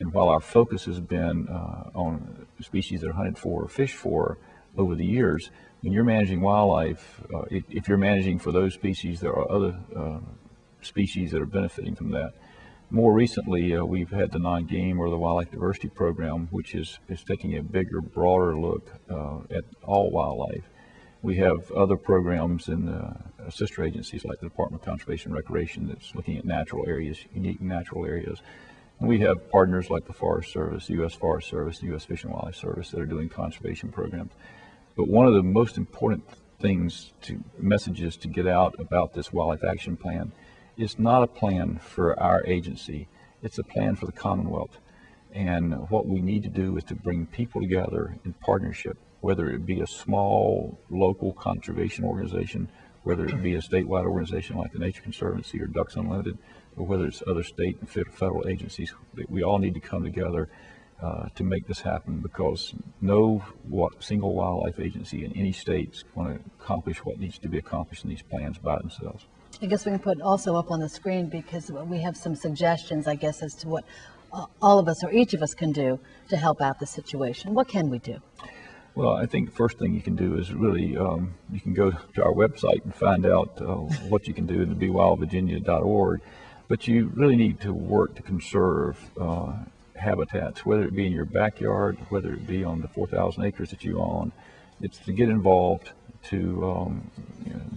And while our focus has been on species that are hunted for or fished for over the years, when you're managing wildlife, if you're managing for those species, there are other species that are benefiting from that. More recently, we've had the non-game or the wildlife diversity program, which is taking a bigger, broader look at all wildlife. We have other programs in sister agencies like the Department of Conservation and Recreation that's looking at natural areas, unique natural areas. And we have partners like the Forest Service, the U.S. Forest Service, the U.S. Fish and Wildlife Service that are doing conservation programs. But one of the most important messages to get out about this wildlife action plan is not a plan for our agency, it's a plan for the Commonwealth. And what we need to do is to bring people together in partnership, whether it be a small local conservation organization, whether it be a statewide organization like the Nature Conservancy or Ducks Unlimited, or whether it's other state and federal agencies. We all need to come together to make this happen, because no single wildlife agency in any state is going to accomplish what needs to be accomplished in these plans by themselves. I guess we can put also up on the screen, because we have some suggestions, I guess, as to what all of us or each of us can do to help out the situation. What can we do? Well, I think the first thing you can do is really, you can go to our website and find out what you can do in the BeWildVirginia.org, but you really need to work to conserve habitats, whether it be in your backyard, whether it be on the 4,000 acres that you own. It's to get involved, to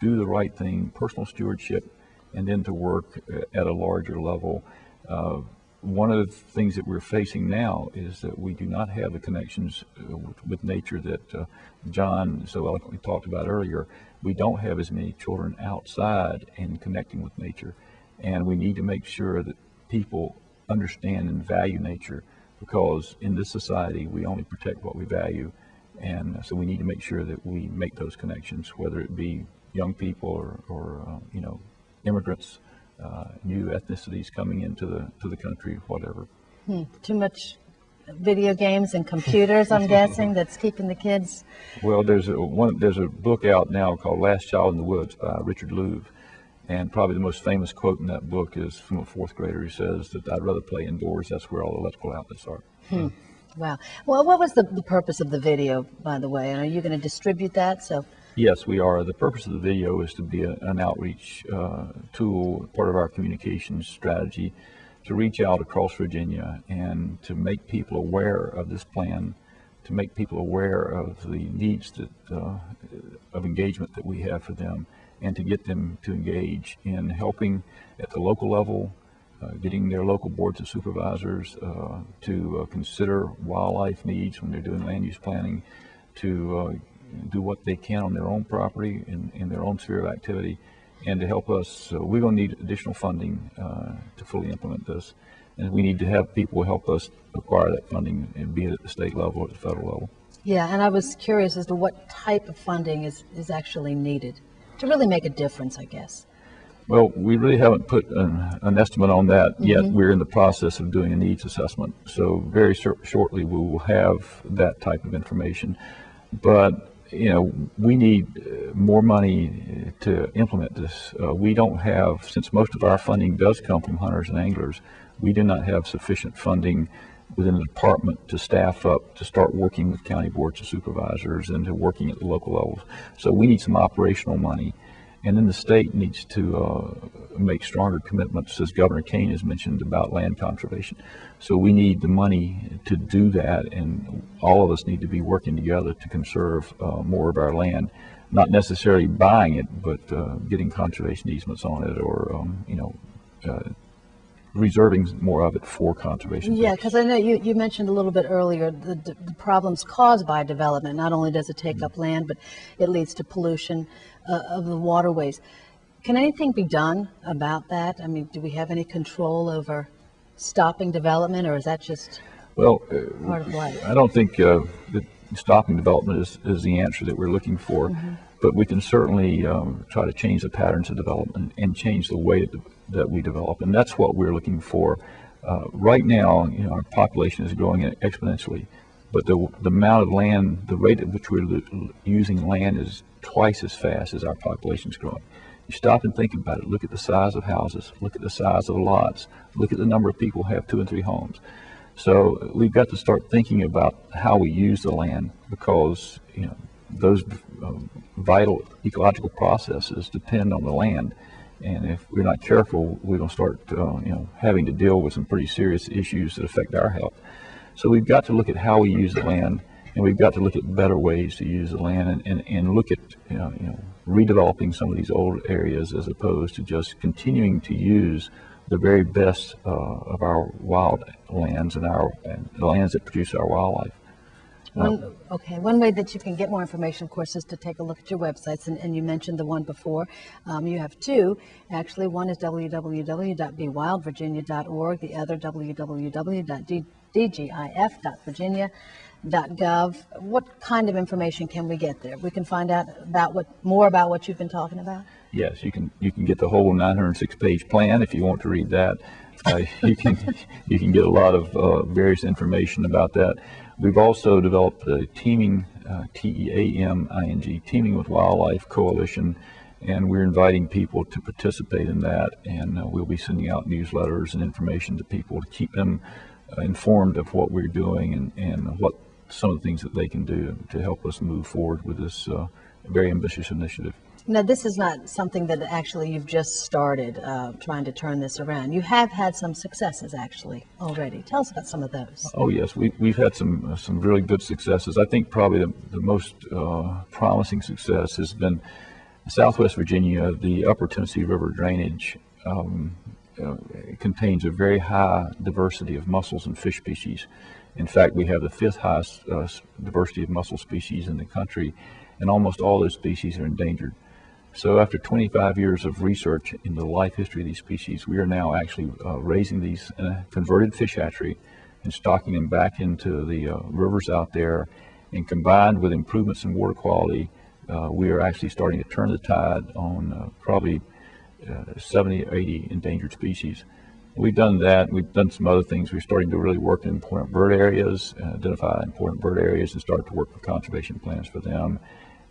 do the right thing, personal stewardship, and then to work at a larger level. One of the things that we're facing now is that we do not have the connections with nature that John so eloquently talked about earlier. We don't have as many children outside and connecting with nature, and we need to make sure that people understand and value nature, because in this society we only protect what we value. And so we need to make sure that we make those connections, whether it be young people or immigrants, new ethnicities coming into the country, whatever. Too much video games and computers, I'm guessing, that's keeping the kids. Well, there's a book out now called Last Child in the Woods by Richard Louv, and probably the most famous quote in that book is from a fourth grader who says that I'd rather play indoors. That's where all the electrical outlets are. Wow. Well, what was the purpose of the video, by the way? And are you going to distribute that? Yes, we are. The purpose of the video is to be an outreach tool, part of our communications strategy, to reach out across Virginia and to make people aware of this plan, to make people aware of the needs of engagement that we have for them, and to get them to engage in helping at the local level, getting their local boards of supervisors to consider wildlife needs when they're doing land use planning, to do what they can on their own property in their own sphere of activity, and to help us. So we're going to need additional funding to fully implement this, and we need to have people help us acquire that funding, and be it at the state level or at the federal level. Yeah, and I was curious as to what type of funding is actually needed to really make a difference, I guess. Well, we really haven't put an estimate on that yet. We're in the process of doing a needs assessment, so very shortly we will have that type of information. But we need more money to implement this. We don't have, since most of our funding does come from hunters and anglers, we do not have sufficient funding within the department to staff up to start working with county boards of supervisors and to working at the local levels. So we need some operational money. And then the state needs to make stronger commitments, as Governor Kane has mentioned, about land conservation. So we need the money to do that, and all of us need to be working together to conserve more of our land, not necessarily buying it, but getting conservation easements on it, or reserving more of it for conservation. Yeah, because I know you mentioned a little bit earlier the problems caused by development. Not only does it take up land, but it leads to pollution of the waterways. Can anything be done about that? I mean, do we have any control over stopping development, or is that just part of life? I don't think that stopping development is the answer that we're looking for, but we can certainly try to change the patterns of development and change the way that we develop, and that's what we're looking for. Right now, our population is growing exponentially, but the amount of land, the rate at which we're using land is twice as fast as our population is growing. You stop and think about it. Look at the size of houses. Look at the size of the lots. Look at the number of people who have 2 and 3 homes. So we've got to start thinking about how we use the land, because those vital ecological processes depend on the land. And if we're not careful, we're going to start having to deal with some pretty serious issues that affect our health. So we've got to look at how we use the land, and we've got to look at better ways to use the land, and look at redeveloping some of these old areas, as opposed to just continuing to use the very best of our wild lands and the lands that produce our wildlife. One way that you can get more information, of course, is to take a look at your websites, and you mentioned the one before. You have two, actually. One is www.bewildvirginia.org, the other www.dgif.virginia.gov. What kind of information can we get there? We can find out more about what you've been talking about? Yes, you can get the whole 906-page plan if you want to read that. You can get a lot of various information about that. We've also developed the Teaming, Teaming, Teaming with Wildlife Coalition, and we're inviting people to participate in that, and we'll be sending out newsletters and information to people to keep them informed of what we're doing and what some of the things that they can do to help us move forward with this very ambitious initiative. Now, this is not something that actually you've just started trying to turn this around. You have had some successes actually already. Tell us about some of those. Oh yes, we've had some really good successes. I think probably the most promising success has been Southwest Virginia. The Upper Tennessee River drainage contains a very high diversity of mussels and fish species. In fact, we have the 5th highest diversity of mussel species in the country, and almost all those species are endangered. So after 25 years of research into the life history of these species, we are now actually raising these in a converted fish hatchery and stocking them back into the rivers out there. And combined with improvements in water quality, we are actually starting to turn the tide on probably 70 or 80 endangered species. We've done that. We've done some other things. We're starting to really work in important bird areas, identify important bird areas, and start to work with conservation plans for them.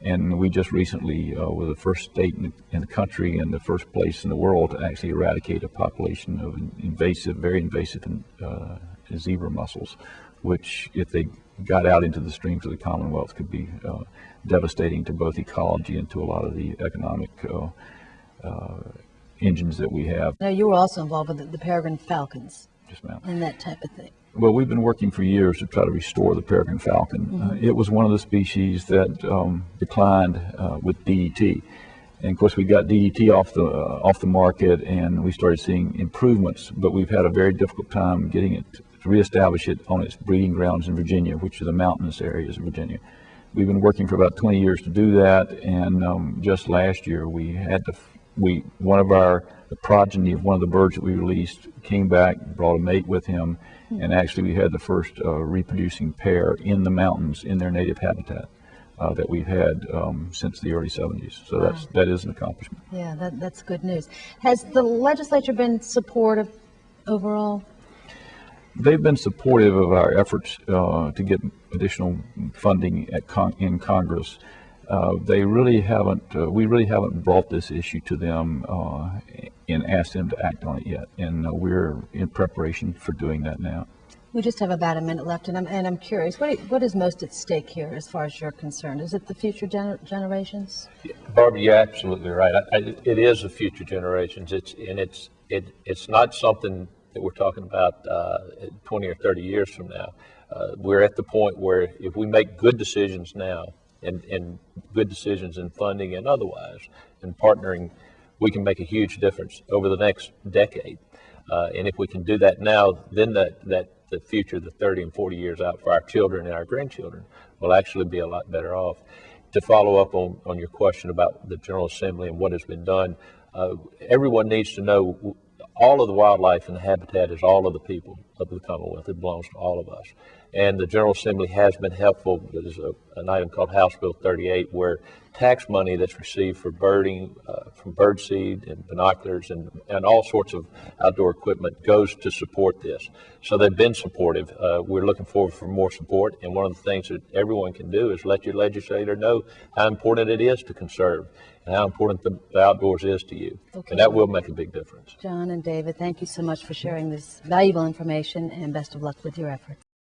And we just recently were the first state in the country and the first place in the world to actually eradicate a population of very invasive zebra mussels, which, if they got out into the streams of the Commonwealth, could be devastating to both ecology and to a lot of the economic engines that we have. Now, you were also involved with the peregrine falcons. Yes, ma'am. And that type of thing. Well, we've been working for years to try to restore the peregrine falcon. Mm-hmm. It was one of the species that declined with DDT. And of course, we got DDT off the market, and we started seeing improvements, but we've had a very difficult time getting it to reestablish it on its breeding grounds in Virginia, which are the mountainous areas of Virginia. We've been working for about 20 years to do that, and just last year the progeny of one of the birds that we released came back, brought a mate with him, and actually we had the first reproducing pair in the mountains in their native habitat that we've had since the early 70s. So that is an accomplishment. Yeah, that's good news. Has the legislature been supportive overall? They've been supportive of our efforts to get additional funding in Congress. We really haven't brought this issue to them and asked them to act on it yet, and we're in preparation for doing that now. We just have about a minute left, and I'm curious, what is most at stake here as far as you're concerned? Is it the future generations? Barbara, you're absolutely right. It is the future generations. It's not something that we're talking about 20 or 30 years from now. We're at the point where if we make good decisions now, and good decisions in funding and otherwise, and partnering, we can make a huge difference over the next decade. And if we can do that now, then the future, the 30 and 40 years out for our children and our grandchildren, will actually be a lot better off. To follow up on your question about the General Assembly and what has been done, everyone needs to know all of the wildlife and the habitat is all of the people of the Commonwealth. It belongs to all of us. And the General Assembly has been helpful. There's an item called House Bill 38 where tax money that's received for birding, from bird seed and binoculars and all sorts of outdoor equipment goes to support this. So they've been supportive. We're looking forward for more support. And one of the things that everyone can do is let your legislator know how important it is to conserve and how important the outdoors is to you. Okay. And that will make a big difference. John and David, thank you so much for sharing this valuable information. information, and best of luck with your efforts.